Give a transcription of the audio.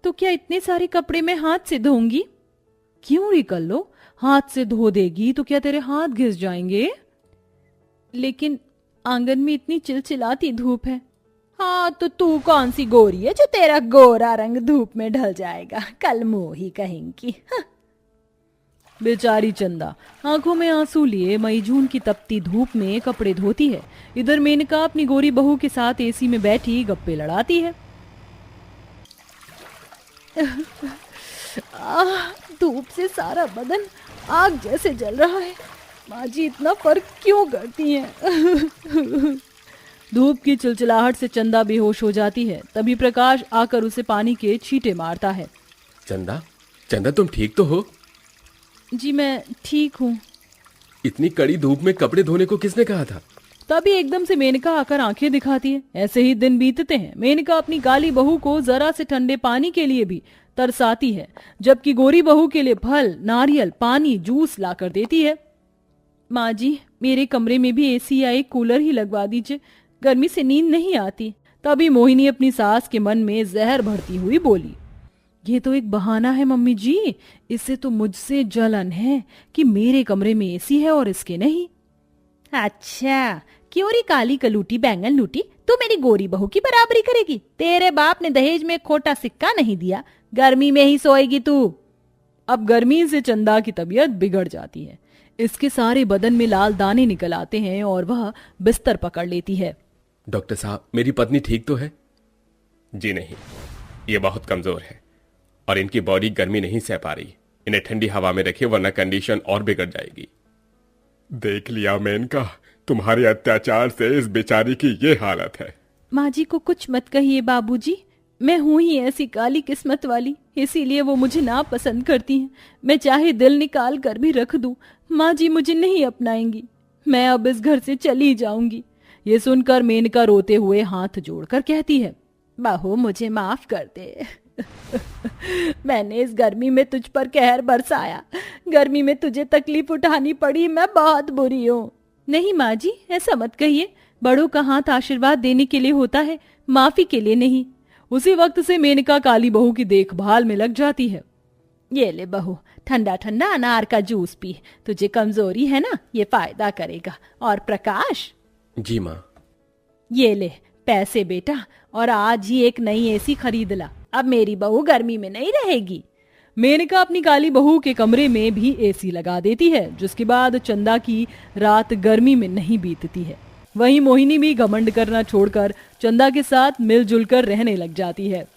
तो क्या इतने सारे कपड़े मैं हाथ से धोऊंगी? क्यों री कल्लो, हाथ से धो देगी तो क्या तेरे हाथ घिस जाएंगे? लेकिन आंगन में इतनी चिलचिलाती धूप है। हाँ तो तू कौन सी गोरी है जो तेरा गोरा रंग धूप में ढल जाएगा, कल मोही कहेंगी। हाँ। बेचारी चंदा आंखों में आंसू लिए मई जून की तपती धूप में कपड़े धोती है। इधर मेनका अपनी गोरी बहू के साथ एसी में बैठी गप्पे लड़ाती है। धूप से सारा बदन आग जैसे जल रहा है। माँ जी इतना फर्क क्यों करती हैं? धूप की चिलचिलाहट से चंदा बेहोश हो जाती है। तभी प्रकाश आकर उसे पानी के छींटे मारता है। चंदा, चंदा तुम ठीक तो हो? जी मैं ठीक हूँ। इतनी कड़ी धूप में कपड़े धोने को किसने कहा था? तभी एकदम से मेनका आकर आंखें दिखाती है। ऐसे ही दिन बीतते हैं। मेनका अपनी काली बहू को जरा से ठंडे पानी के लिए भी तरसाती है, जबकि गोरी बहू के लिए फल, नारियल, पानी, जूस ला कर देती है। माँ जी मेरे कमरे में भी एसी या एक कूलर ही लगवा दीजिए, गर्मी से नींद नहीं आती। तभी मोहिनी अपनी सास के मन में जहर भरती हुई बोली, ये तो एक बहाना है मम्मी जी, इससे तो मुझसे जलन है कि मेरे कमरे में एसी है और इसके नहीं। अच्छा क्यों री काली कलूटी बैंगन लूटी, तू मेरी गोरी बहू की बराबरी करेगी? तेरे बाप ने दहेज में खोटा सिक्का नहीं दिया, गर्मी में ही सोएगी तू। अब गर्मी से चंदा की तबीयत बिगड़ जाती है। इसके सारे बदन में लाल दाने निकल आते हैं और वह बिस्तर पकड़ लेती है। डॉक्टर साहब मेरी पत्नी ठीक तो है? जी नहीं, ये बहुत कमजोर है और इनकी बॉडी गर्मी नहीं सह पा रही। इन्हें ठंडी हवा में रखिए वरना कंडीशन और बिगड़ जाएगी। देख लिया मेनका, तुम्हारे अत्याचार से इस बेचारी की ये हालत है। माँ जी को कुछ मत कहिए बाबूजी, मैं हूं ही ऐसी काली किस्मत वाली, इसीलिए वो मुझे ना पसंद करती हैं। मैं चाहे दिल निकाल कर भी रख दूं, माँ जी मुझे नहीं अपनाएंगी। मैं अब इस घर से चली जाऊंगी। ये सुनकर मेनका रोते हुए हाथ जोड़कर कहती है, बहू मुझे माफ कर दे। मैंने इस गर्मी में तुझ पर कहर बरसाया, गर्मी में तुझे तकलीफ उठानी पड़ी, मैं बहुत बुरी हूँ। नहीं माँ जी ऐसा मत कहिए, बड़ों का हाथ आशीर्वाद देने के लिए होता है, माफी के लिए नहीं। उसी वक्त से मेनका काली बहू की देखभाल में लग जाती है। ये ले बहू ठंडा ठंडा अनार का जूस पी, तुझे कमजोरी है ना, ये फायदा करेगा। और प्रकाश। जी माँ। ये ले पैसे बेटा, और आज ही एक नई एसी खरीद ला, अब मेरी बहू गर्मी में नहीं रहेगी। मेनका अपनी काली बहू के कमरे में भी एसी लगा देती है, जिसके बाद चंदा की रात गर्मी में नहीं बीतती है। वहीं मोहिनी भी घमंड करना छोड़कर चंदा के साथ मिलजुल कर रहने लग जाती है।